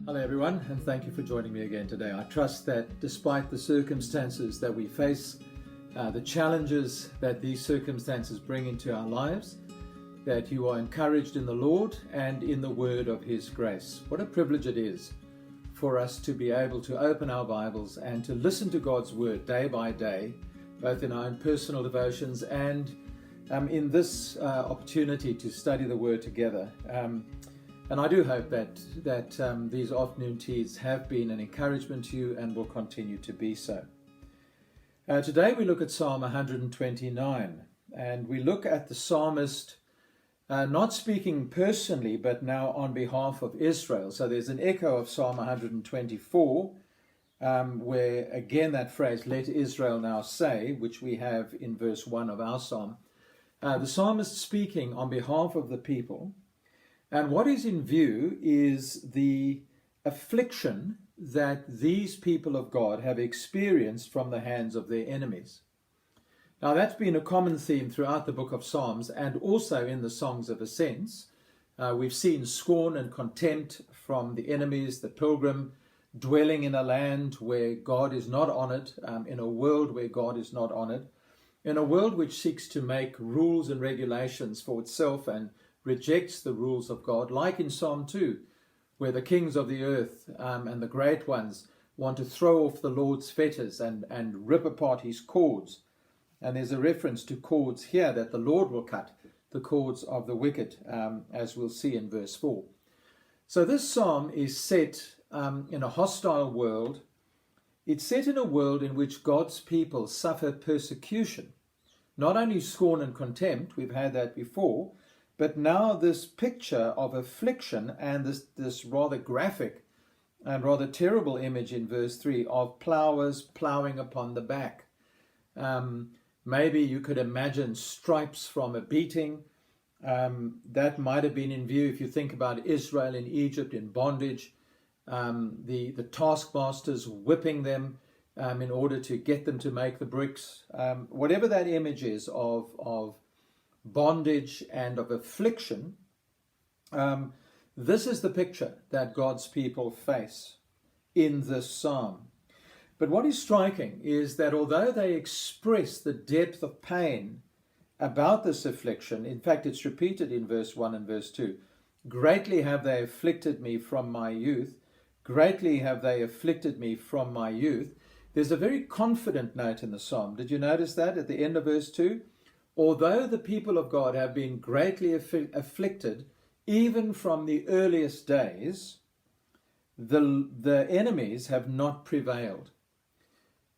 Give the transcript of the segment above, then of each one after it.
Hello everyone, and thank you for joining me again today. I trust that despite the circumstances that we face, the challenges that these circumstances bring into our lives, that you are encouraged in the Lord and in the word of His grace. What a privilege it is for us to be able to open our Bibles and to listen to God's word day by day, both in our own personal devotions and in this opportunity to study the word together. And I do hope that these afternoon teas have been an encouragement to you and will continue to be so. Today we look at Psalm 129, and we look at the psalmist not speaking personally, but now on behalf of Israel. So there's an echo of Psalm 124, where again that phrase, "Let Israel now say," which we have in verse 1 of our psalm. The psalmist speaking on behalf of the people. And what is in view is the affliction that these people of God have experienced from the hands of their enemies. Now that's been a common theme throughout the book of Psalms and also in the Songs of Ascents. We've seen scorn and contempt from the enemies, the pilgrim dwelling in a land where God is not honored, in a world where God is not honored, in a world which seeks to make rules and regulations for itself and rejects the rules of God, like in Psalm 2, where the kings of the earth and the great ones want to throw off the Lord's fetters and rip apart his cords. And there's a reference to cords here that the Lord will cut, the cords of the wicked, as we'll see in verse 4. So this psalm is set in a hostile world. It's set in a world in which God's people suffer persecution. Not only scorn and contempt, we've had that before, but now this picture of affliction and this rather graphic and rather terrible image in verse 3 of plowers plowing upon the back. Maybe you could imagine stripes from a beating. That might have been in view if you think about Israel in Egypt in bondage. The taskmasters whipping them in order to get them to make the bricks. Whatever that image is of bondage and of affliction, this is the picture that God's people face in this psalm. But what is striking is that although they express the depth of pain about this affliction, in fact it's repeated in verse 1 and verse 2, "Greatly have they afflicted me from my youth, greatly have they afflicted me from my youth." There's a very confident note in the psalm. Did you notice that at the end of verse 2? Although the people of God have been greatly afflicted, even from the earliest days, the enemies have not prevailed.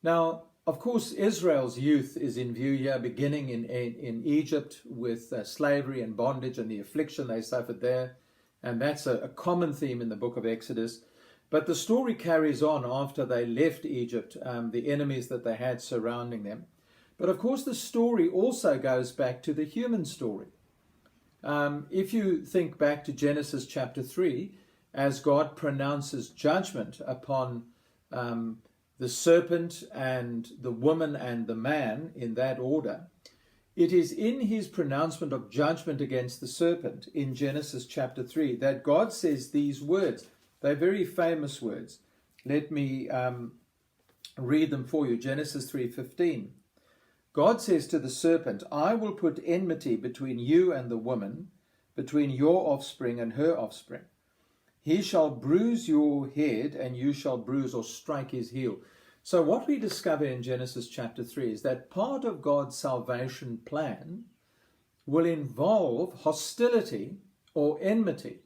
Now, of course, Israel's youth is in view here, beginning in Egypt with slavery and bondage and the affliction they suffered there. And that's a common theme in the book of Exodus. But the story carries on after they left Egypt, the enemies that they had surrounding them. But of course, the story also goes back to the human story. If you think back to Genesis chapter 3, as God pronounces judgment upon the serpent and the woman and the man in that order, it is in his pronouncement of judgment against the serpent in Genesis chapter 3 that God says these words. They're very famous words. Let me read them for you. Genesis 3:15. God says to the serpent, "I will put enmity between you and the woman, between your offspring and her offspring. He shall bruise your head, and you shall bruise or strike his heel." So what we discover in Genesis chapter 3 is that part of God's salvation plan will involve hostility or enmity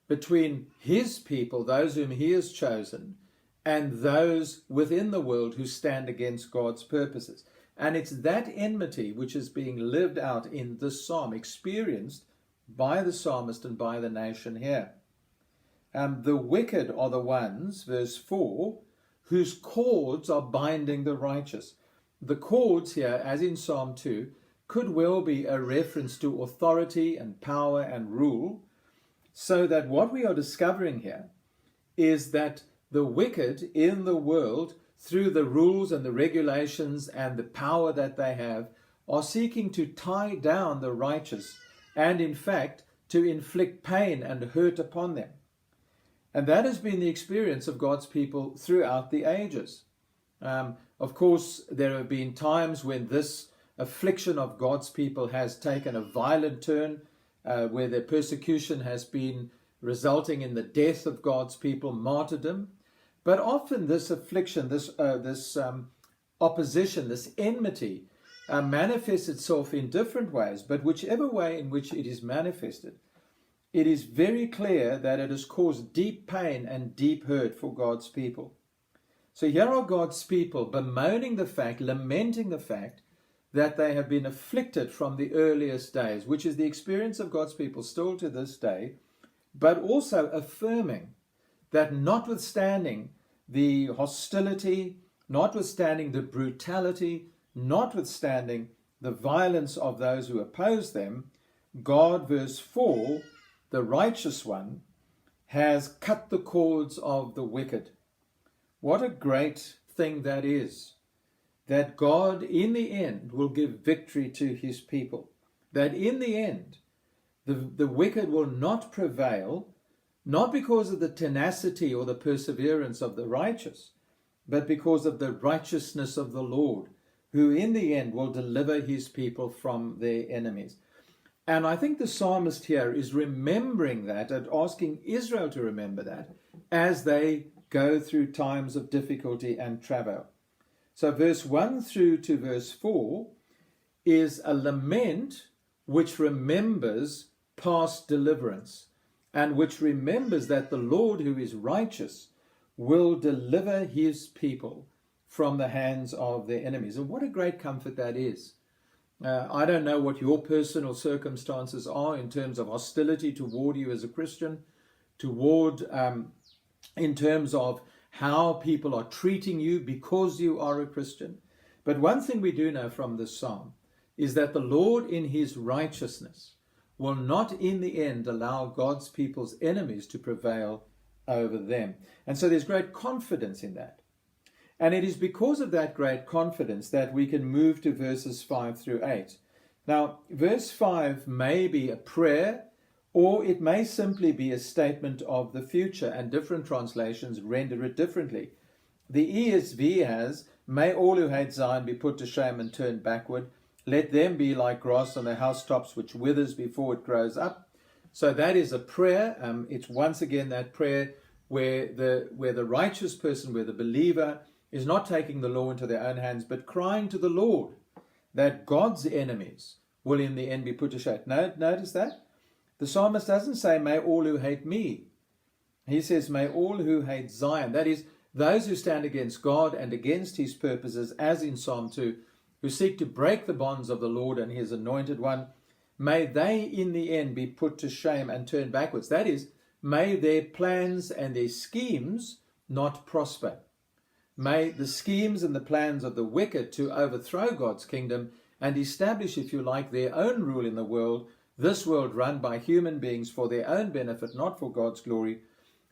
between his people, those whom he has chosen, and those within the world who stand against God's purposes. And it's that enmity which is being lived out in this psalm, experienced by the psalmist and by the nation here. The wicked are the ones, verse 4, whose cords are binding the righteous. The cords here, as in Psalm 2, could well be a reference to authority and power and rule, so that what we are discovering here is that the wicked in the world, through the rules and the regulations and the power that they have, are seeking to tie down the righteous and, in fact, to inflict pain and hurt upon them. And that has been the experience of God's people throughout the ages. Of course, there have been times when this affliction of God's people has taken a violent turn, where their persecution has been resulting in the death of God's people, martyrdom. But often this affliction, this opposition, this enmity, manifests itself in different ways. But whichever way in which it is manifested, it is very clear that it has caused deep pain and deep hurt for God's people. So here are God's people bemoaning the fact, lamenting the fact that they have been afflicted from the earliest days, which is the experience of God's people still to this day, but also affirming that notwithstanding the hostility, notwithstanding the brutality, notwithstanding the violence of those who oppose them, God, verse 4, the righteous one, has cut the cords of the wicked. What a great thing that is, that God in the end will give victory to his people, that in the end the wicked will not prevail, not because of the tenacity or the perseverance of the righteous, but because of the righteousness of the Lord, who in the end will deliver his people from their enemies. And I think the psalmist here is remembering that and asking Israel to remember that as they go through times of difficulty and travail. So verse 1 through to verse 4 is a lament which remembers past deliverance and which remembers that the Lord, who is righteous, will deliver his people from the hands of their enemies. And what a great comfort that is. I don't know what your personal circumstances are in terms of hostility toward you as a Christian, in terms of how people are treating you because you are a Christian. But one thing we do know from this psalm is that the Lord in his righteousness will not in the end allow God's people's enemies to prevail over them. And so there's great confidence in that. And it is because of that great confidence that we can move to verses 5 through 8. Now, verse 5 may be a prayer, or it may simply be a statement of the future, and different translations render it differently. The ESV has, "May all who hate Zion be put to shame and turn backward. Let them be like grass on the housetops, which withers before it grows up." So that is a prayer. It's once again that prayer where the righteous person, where the believer is not taking the law into their own hands, but crying to the Lord that God's enemies will in the end be put to shame. Notice that? The psalmist doesn't say, "May all who hate me." He says, "May all who hate Zion." That is, those who stand against God and against his purposes, as in Psalm 2, who seek to break the bonds of the Lord and his anointed one, may they in the end be put to shame and turn backwards. That is, may their plans and their schemes not prosper. May the schemes and the plans of the wicked to overthrow God's kingdom and establish, if you like, their own rule in the world, this world run by human beings for their own benefit, not for God's glory.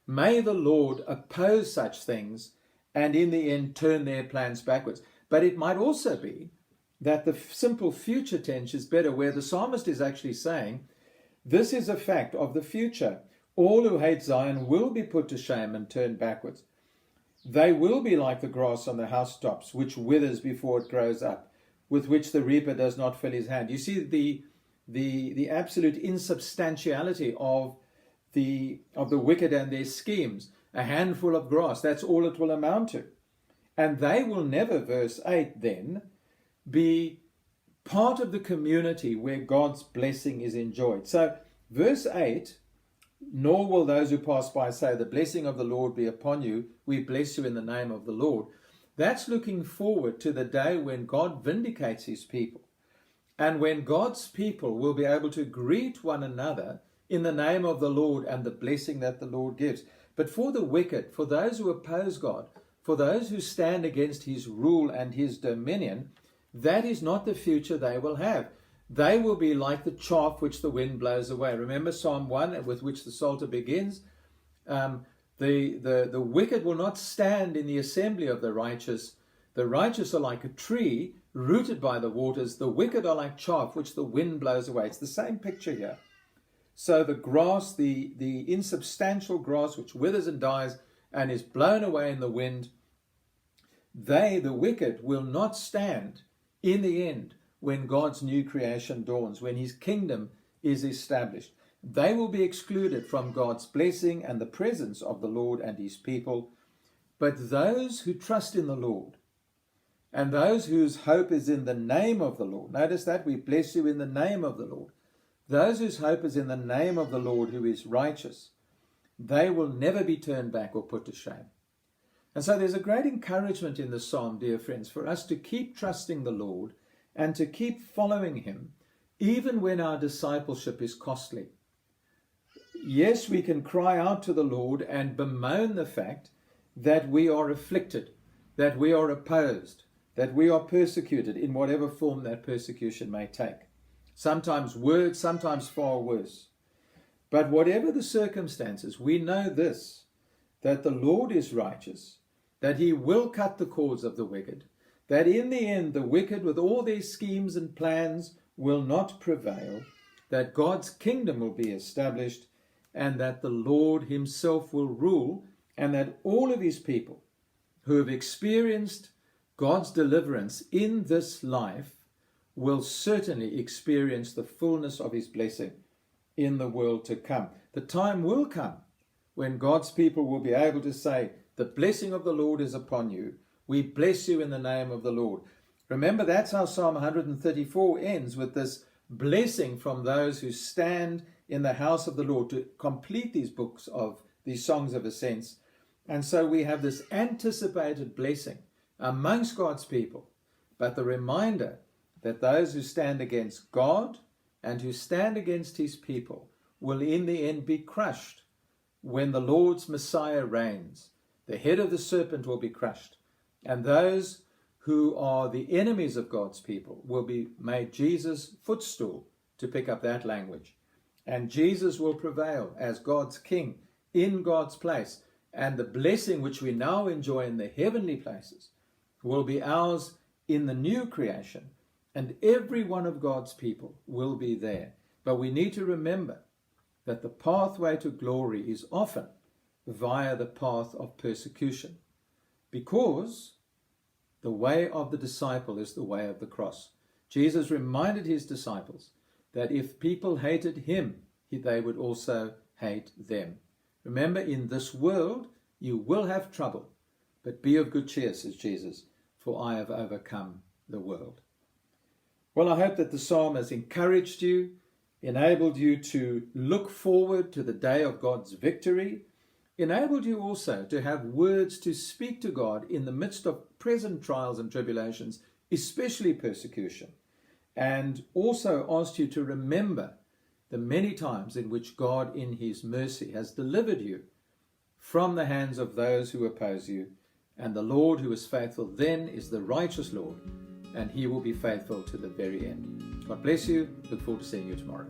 May the Lord oppose such things and in the end turn their plans backwards. But it might also be that the simple future tense is better, where the psalmist is actually saying, this is a fact of the future. All who hate Zion will be put to shame and turn backwards. They will be like the grass on the housetops, which withers before it grows up, with which the reaper does not fill his hand. You see the absolute insubstantiality of the wicked and their schemes. A handful of grass, that's all it will amount to. And they will never, verse 8 then, be part of the community where God's blessing is enjoyed. So verse 8, nor will those who pass by say, the blessing of the Lord be upon you. We bless you in the name of the Lord. That's looking forward to the day when God vindicates his people. And when God's people will be able to greet one another in the name of the Lord and the blessing that the Lord gives. But for the wicked, for those who oppose God, for those who stand against his rule and his dominion, that is not the future they will have. They will be like the chaff which the wind blows away. Remember Psalm 1, with which the Psalter begins? The wicked will not stand in the assembly of the righteous. The righteous are like a tree rooted by the waters. The wicked are like chaff which the wind blows away. It's the same picture here. So the grass, the insubstantial grass which withers and dies and is blown away in the wind, they, the wicked, will not stand in the end when God's new creation dawns, when his kingdom is established. They will be excluded from God's blessing and the presence of the Lord and his people. But those who trust in the Lord and those whose hope is in the name of the Lord, notice that we bless you in the name of the Lord. Those whose hope is in the name of the Lord who is righteous, they will never be turned back or put to shame. And so there's a great encouragement in the psalm, dear friends, for us to keep trusting the Lord and to keep following him, even when our discipleship is costly. Yes, we can cry out to the Lord and bemoan the fact that we are afflicted, that we are opposed, that we are persecuted in whatever form that persecution may take. Sometimes words, sometimes far worse. But whatever the circumstances, we know this, that the Lord is righteous, that he will cut the cords of the wicked, that in the end the wicked with all their schemes and plans will not prevail, that God's kingdom will be established, and that the Lord himself will rule, and that all of his people who have experienced God's deliverance in this life will certainly experience the fullness of his blessing in the world to come. The time will come when God's people will be able to say, the blessing of the Lord is upon you. We bless you in the name of the Lord. Remember, that's how Psalm 134 ends, with this blessing from those who stand in the house of the Lord to complete these books of these songs of ascents. And so we have this anticipated blessing amongst God's people, but the reminder that those who stand against God and who stand against his people will in the end be crushed when the Lord's Messiah reigns. The head of the serpent will be crushed, and those who are the enemies of God's people will be made Jesus' footstool, to pick up that language. And Jesus will prevail as God's king in God's place. And the blessing which we now enjoy in the heavenly places will be ours in the new creation. And every one of God's people will be there. But we need to remember that the pathway to glory is often via the path of persecution, because the way of the disciple is the way of the cross. Jesus reminded his disciples that if people hated him, they would also hate them. Remember, in this world you will have trouble, but be of good cheer, says Jesus, for I have overcome the world. Well, I hope that the psalm has encouraged you, enabled you to look forward to the day of God's victory, enabled you also to have words to speak to God in the midst of present trials and tribulations, especially persecution, and also asked you to remember the many times in which God in his mercy has delivered you from the hands of those who oppose you. And the Lord who is faithful then is the righteous Lord, and he will be faithful to the very end. God bless you. Look forward to seeing you tomorrow.